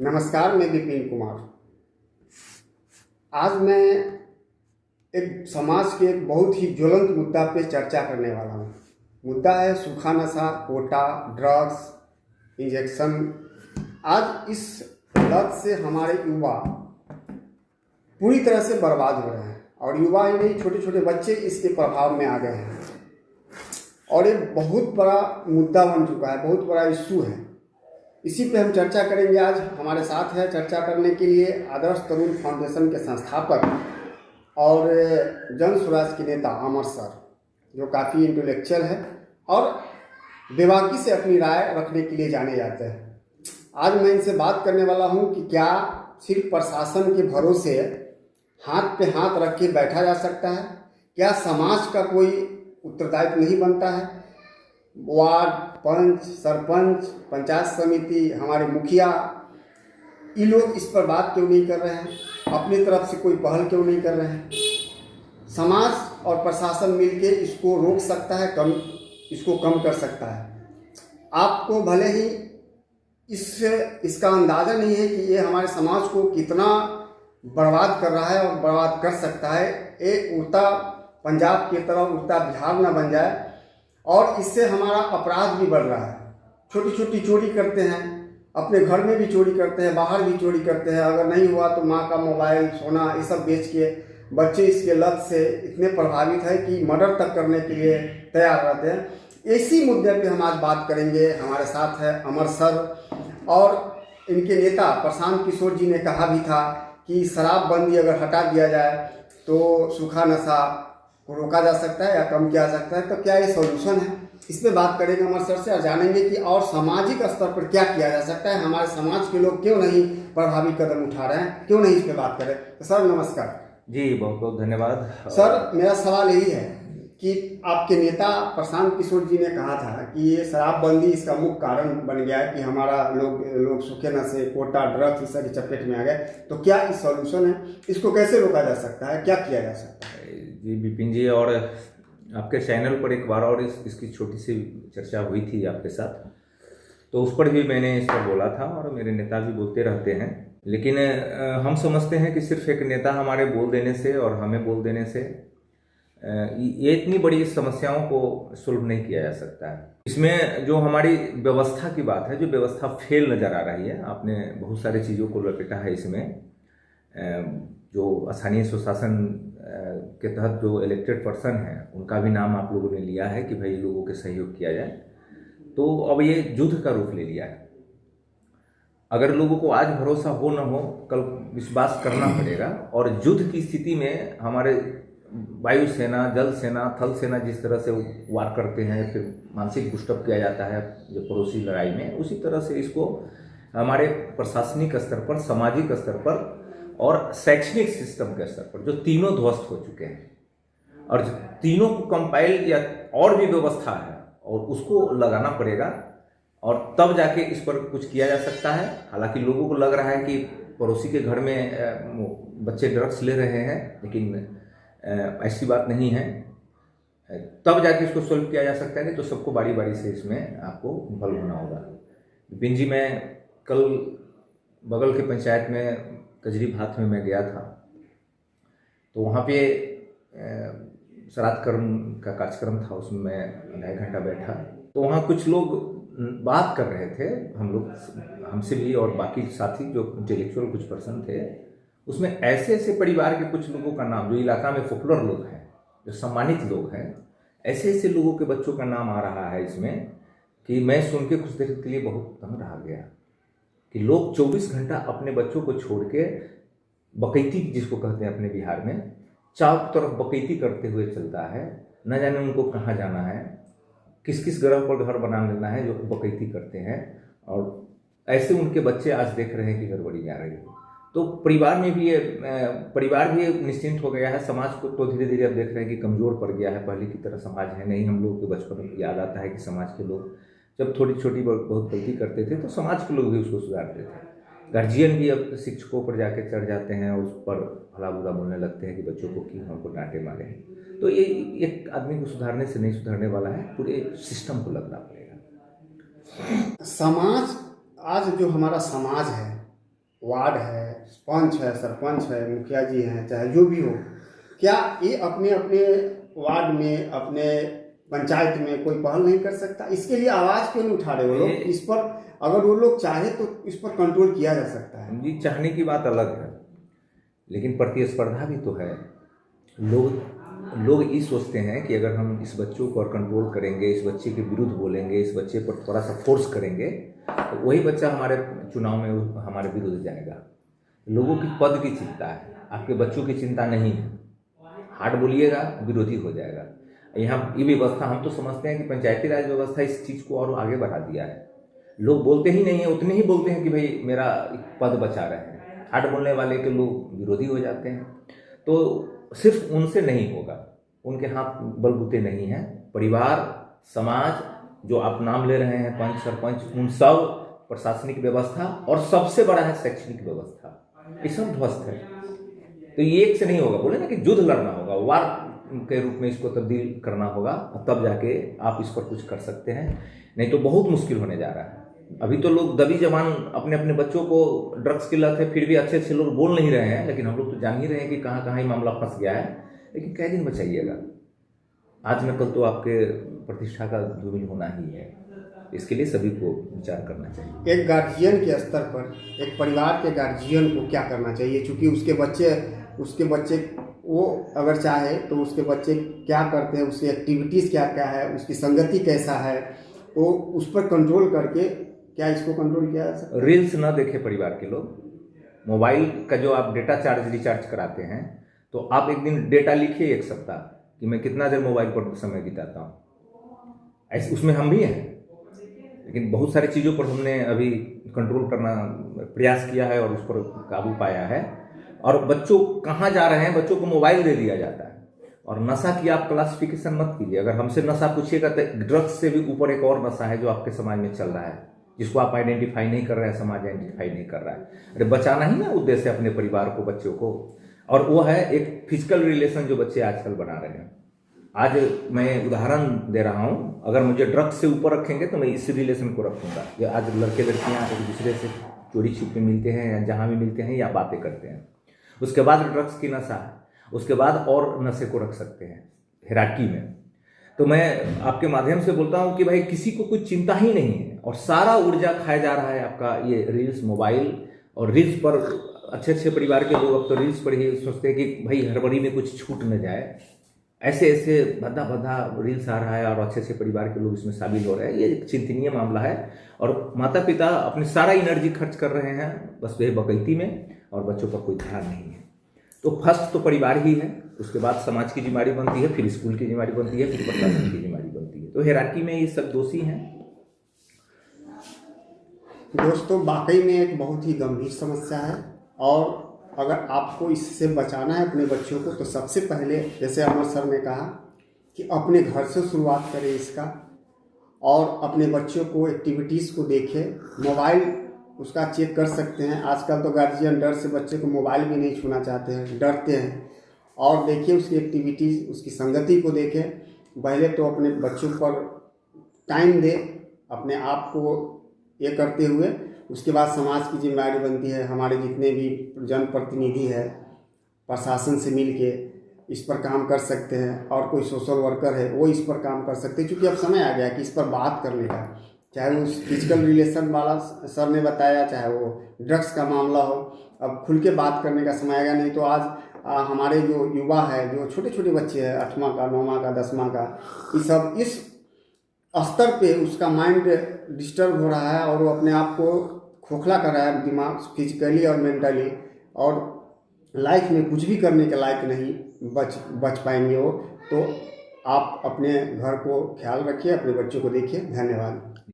नमस्कार, मैं विपिन कुमार। आज मैं एक समाज के एक बहुत ही ज्वलंत मुद्दा पे चर्चा करने वाला हूँ। मुद्दा है सूखा नशा, कोटा, ड्रग्स, इंजेक्शन। आज इस लत से हमारे युवा पूरी तरह से बर्बाद हो रहे हैं और युवा ही नहीं, छोटे छोटे बच्चे इसके प्रभाव में आ गए हैं और ये बहुत बड़ा मुद्दा बन चुका है, बहुत बड़ा इश्यू है। इसी पे हम चर्चा करेंगे। आज हमारे साथ है चर्चा करने के लिए आदर्श तरुण फाउंडेशन के संस्थापक और जन स्वराज के नेता अमर सर, जो काफ़ी इंटेलेक्चुअल है और बेबाकी से अपनी राय रखने के लिए जाने जाते हैं। आज मैं इनसे बात करने वाला हूं कि क्या सिर्फ प्रशासन के भरोसे हाथ पे हाथ रख के बैठा जा सकता है? क्या समाज का कोई उत्तरदायित्व नहीं बनता है? वार्ड, पंच, सरपंच, पंचायत समिति, हमारे मुखिया, ये लोग इस पर बात क्यों नहीं कर रहे हैं? अपनी तरफ से कोई पहल क्यों नहीं कर रहे हैं? समाज और प्रशासन मिलके इसको रोक सकता है, इसको कम कर सकता है। आपको भले ही इसका अंदाज़ा नहीं है कि ये हमारे समाज को कितना बर्बाद कर रहा है और बर्बाद कर सकता है। एक उड़ता पंजाब की तरह उड़ता बिहार ना बन जाए। और इससे हमारा अपराध भी बढ़ रहा है। छोटी छोटी चोरी करते हैं, अपने घर में भी चोरी करते हैं, बाहर भी चोरी करते हैं। अगर नहीं हुआ तो माँ का मोबाइल, सोना, ये सब बेच के बच्चे इसके लत से इतने प्रभावित है कि मर्डर तक करने के लिए तैयार रहते हैं। इसी मुद्दे पे हम आज बात करेंगे। हमारे साथ है अमर सर और इनके नेता प्रशांत किशोर जी ने कहा भी था कि शराबबंदी अगर हटा दिया जाए तो सूखा नशा को रोका जा सकता है या कम किया जा सकता है। तो क्या ये सॉल्यूशन है? इस पे बात करेंगे अमर सर से और जानेंगे कि और सामाजिक स्तर पर क्या किया जा सकता है। हमारे समाज के लोग क्यों नहीं प्रभावी कदम उठा रहे हैं, क्यों नहीं इस पे बात करें। तो सर नमस्कार। जी बहुत बहुत धन्यवाद। सर मेरा सवाल यही है कि आपके नेता प्रशांत किशोर जी ने कहा था कि ये शराबबंदी इसका मुख्य कारण बन गया है कि हमारा लोग सूखे नशे, कोटा, ड्रग्स इस की चपेट में आ गए। तो क्या इस सॉल्यूशन है? इसको कैसे रोका जा सकता है? क्या किया जा सकता है? जी विपिन जी, और आपके चैनल पर एक बार और इसकी छोटी सी चर्चा हुई थी आपके साथ, तो उस पर भी मैंने इस पर बोला था और मेरे नेता भी बोलते रहते हैं। लेकिन हम समझते हैं कि सिर्फ एक नेता हमारे बोल देने से और हमें बोल देने से ये इतनी बड़ी समस्याओं को सुलभ नहीं किया जा सकता है। इसमें जो हमारी व्यवस्था की बात है, जो व्यवस्था फेल नज़र आ रही है, आपने बहुत सारी चीज़ों को लपेटा है इसमें। जो स्थानीय स्वशासन के तहत जो इलेक्टेड पर्सन है उनका भी नाम आप लोगों ने लिया है कि भाई लोगों के सहयोग किया जाए। तो अब ये युद्ध का रूप ले लिया है। अगर लोगों को आज भरोसा हो न हो, कल विश्वास करना पड़ेगा। और युद्ध की स्थिति में हमारे वायुसेना, जल सेना, थल सेना जिस तरह से वार करते हैं, फिर मानसिक पुष्टअप किया जाता है जो पड़ोसी लड़ाई में, उसी तरह से इसको हमारे प्रशासनिक स्तर पर, सामाजिक स्तर पर और शैक्षणिक सिस्टम के स्तर पर, जो तीनों ध्वस्त हो चुके हैं और तीनों को कंपाइल या और भी व्यवस्था है और उसको लगाना पड़ेगा और तब जाके इस पर कुछ किया जा सकता है। हालांकि लोगों को लग रहा है कि पड़ोसी के घर में बच्चे ड्रग्स ले रहे हैं, लेकिन ऐसी बात नहीं है। तब जाके इसको सोल्व किया जा सकता है, नहीं तो सबको बारी बारी से इसमें आपको इन्वॉल्व होना होगा। विपिन जी, मैं कल बगल के पंचायत में कजरी भात में मैं गया था, तो वहाँ पे श्राद्ध कर्म का कार्यक्रम था, उसमें मैं आधा घंटा बैठा। तो वहाँ कुछ लोग बात कर रहे थे, हम लोग, हमसे भी और बाकी साथी जो इंटेलेक्चुअल कुछ पर्सन थे, उसमें ऐसे ऐसे परिवार के कुछ लोगों का नाम, जो इलाका में पॉपुलर लोग हैं, जो सम्मानित लोग हैं, ऐसे ऐसे लोगों के बच्चों का नाम आ रहा है इसमें कि मैं सुन के कुछ देर के लिए बहुत तंग रह गया कि लोग 24 घंटा अपने बच्चों को छोड़ के बकैती, जिसको कहते हैं अपने बिहार में, चारों तरफ बकैती करते हुए चलता है। न जाने उनको कहाँ जाना है, किस किस ग्रह पर घर बना लेना है, जो बकैती करते हैं। और ऐसे उनके बच्चे आज देख रहे हैं कि गड़बड़ी जा रही है। तो परिवार भी निश्चिंत हो गया है। समाज को तो धीरे धीरे अब देख रहे हैं कि कमज़ोर पड़ गया है, पहले की तरह समाज है नहीं। हम लोग के बचपन में याद आता है कि समाज के लोग जब थोड़ी छोटी बहुत गलती करते थे तो समाज के लोग भी उसको सुधारते थे। गार्जियन भी अब शिक्षकों पर जाके चढ़ जाते हैं और उस पर भला बुरा बोलने लगते हैं कि बच्चों को क्यों हमको डांटे मारे हैं। तो ये एक आदमी को सुधारने से नहीं सुधारने वाला है, पूरे सिस्टम को लगना पड़ेगा। समाज, आज जो हमारा समाज है वार्ड है, पंच है, सरपंच है, मुखिया जी हैं, चाहे जो भी हो, क्या ये अपने अपने वार्ड में, अपने पंचायत में कोई पहल नहीं कर सकता? इसके लिए आवाज़ क्यों नहीं उठा रहे वो लोग? इस पर अगर वो लोग चाहे तो इस पर कंट्रोल किया जा सकता है। जी, चाहने की बात अलग है, लेकिन प्रतिस्पर्धा भी तो है। लोग ये सोचते हैं कि अगर हम इस बच्चों को और कंट्रोल करेंगे, इस बच्चे के विरुद्ध बोलेंगे, इस बच्चे पर थोड़ा सा फोर्स करेंगे, तो वही बच्चा हमारे चुनाव में हमारे विरुद्ध जाएगा। लोगों की पद की चिंता है, आपके बच्चों की चिंता नहीं है। हार्ड बोलिएगा, विरोधी हो जाएगा। यहाँ ये व्यवस्था, हम तो समझते हैं कि पंचायती राज व्यवस्था इस चीज़ को और आगे बढ़ा दिया है। लोग बोलते ही नहीं है, उतने ही बोलते हैं कि भाई मेरा पद बचा रहे हैं। हार्ड बोलने वाले के लोग विरोधी हो जाते हैं। तो सिर्फ उनसे नहीं होगा, उनके हाथ बलबूते नहीं हैं। परिवार, समाज, जो आप नाम ले रहे हैं, पंच, सरपंच, उन सब, प्रशासनिक व्यवस्था, और सबसे बड़ा है शैक्षणिक व्यवस्था, ये सब ध्वस्त है। तो ये एक से नहीं होगा। बोले ना कि युद्ध लड़ना होगा, वार के रूप में इसको तब्दील करना होगा, तब जाके आप इस पर कुछ कर सकते हैं, नहीं तो बहुत मुश्किल होने जा रहा है। अभी तो लोग दबी जवान अपने अपने बच्चों को ड्रग्स की लत है, फिर भी अच्छे अच्छे लोग बोल नहीं रहे हैं, लेकिन हम लोग तो जान ही रहे हैं कि कहाँ कहाँ ये मामला फंस गया है। लेकिन कै दिन बचाइएगा, आज न कल तो आपके प्रतिष्ठा का धूमिल होना ही है। इसके लिए सभी को विचार करना चाहिए। एक गार्जियन के स्तर पर, एक परिवार के गार्जियन को क्या करना चाहिए? चूँकि उसके बच्चे वो अगर चाहे तो उसके बच्चे क्या करते हैं, उसकी एक्टिविटीज़ क्या क्या है, उसकी संगति कैसा है, वो उस पर कंट्रोल करके क्या इसको कंट्रोल किया जा सकता है? रील्स ना देखे परिवार के लोग। मोबाइल का जो आप डेटा चार्ज रिचार्ज कराते हैं, तो आप एक दिन डेटा लिखिए, एक सप्ताह, कि मैं कितना देर मोबाइल पर समय बिताता हूँ। ऐसे उसमें हम भी हैं, लेकिन बहुत सारी चीज़ों पर हमने अभी कंट्रोल करना प्रयास किया है और उस पर काबू पाया है। और बच्चों कहाँ जा रहे हैं, बच्चों को मोबाइल दे दिया जाता है। और नशा की आप क्लासिफिकेशन मत कीजिए। अगर हमसे नशा पूछिएगा तो ड्रग्स से भी ऊपर एक और नशा है जो आपके समाज में चल रहा है, जिसको आप आइडेंटिफाई नहीं कर रहे हैं, समाज आइडेंटिफाई नहीं कर रहा है। अरे बचाना ही ना उद्देश्य है अपने परिवार को, बच्चों को। और वो है एक फिजिकल रिलेशन जो बच्चे आजकल बना रहे हैं। आज मैं उदाहरण दे रहा हूँ, अगर मुझे ड्रग्स से ऊपर रखेंगे तो मैं इस रिलेशन को रखूँगा। ये आज लड़के लड़कियाँ एक दूसरे से चोरी छिपे मिलते हैं, या जहाँ भी मिलते हैं या बातें करते हैं। उसके बाद ड्रग्स की नशा है, उसके बाद और नशे को रख सकते हैं हायरार्की में। तो मैं आपके माध्यम से बोलता हूँ कि भाई किसी को कुछ चिंता ही नहीं है, और सारा ऊर्जा खाया जा रहा है आपका ये रील्स, मोबाइल। और रील्स पर अच्छे अच्छे परिवार के लोग अब तो रील्स पर ही सोचते हैं कि भाई हड़बड़ी में कुछ छूट न जाए। ऐसे ऐसे भद्दा भद्दा रील्स आ रहा है और अच्छे अच्छे परिवार के लोग इसमें शामिल हो रहे हैं। ये एक चिंतनीय मामला है। और माता पिता अपनी सारा एनर्जी खर्च कर रहे हैं बस वही बकैती में, और बच्चों पर कोई ध्यान नहीं है। तो फर्स्ट तो परिवार ही है, उसके बाद समाज की जिम्मेदारी बनती है, फिर स्कूल की जिम्मेदारी बनती है, फिर प्रशासन की जिम्मेदारी बनती है। तो हायरार्की में ये सब दोषी हैं। दोस्तों, वाकई में एक बहुत ही गंभीर समस्या है, और अगर आपको इससे बचाना है अपने बच्चों को, तो सबसे पहले जैसे अमर सर ने कहा कि अपने घर से शुरुआत करें इसका, और अपने बच्चों को एक्टिविटीज़ को देखें। मोबाइल उसका चेक कर सकते हैं। आजकल तो गार्जियन डर से बच्चे को मोबाइल भी नहीं छूना चाहते हैं, डरते हैं। और देखिए उसकी एक्टिविटीज़, उसकी संगति को देखें। पहले तो अपने बच्चों पर टाइम दें, अपने आप को ये करते हुए। उसके बाद समाज की जिम्मेदारी बनती है, हमारे जितने भी जनप्रतिनिधि है, प्रशासन से मिल के इस पर काम कर सकते हैं, और कोई सोशल वर्कर है वो इस पर काम कर सकते हैं। क्योंकि अब समय आ गया कि इस पर बात करने का, चाहे वो फिजिकल रिलेशन वाला सर ने बताया, चाहे वो ड्रग्स का मामला हो, अब खुल के बात करने का समय आ गया। नहीं तो आज हमारे जो युवा है, जो छोटे छोटे बच्चे हैं, 8वां का, 9वां का, 10वां का, ये सब इस स्तर पे उसका माइंड डिस्टर्ब हो रहा है, और वो अपने आप को खोखला कर रहा है, दिमाग फिजिकली और मेंटली, और लाइफ में कुछ भी करने के लायक नहीं बच पाएंगे वो। तो आप अपने घर को ख्याल रखिए, अपने बच्चों को देखिए। धन्यवाद।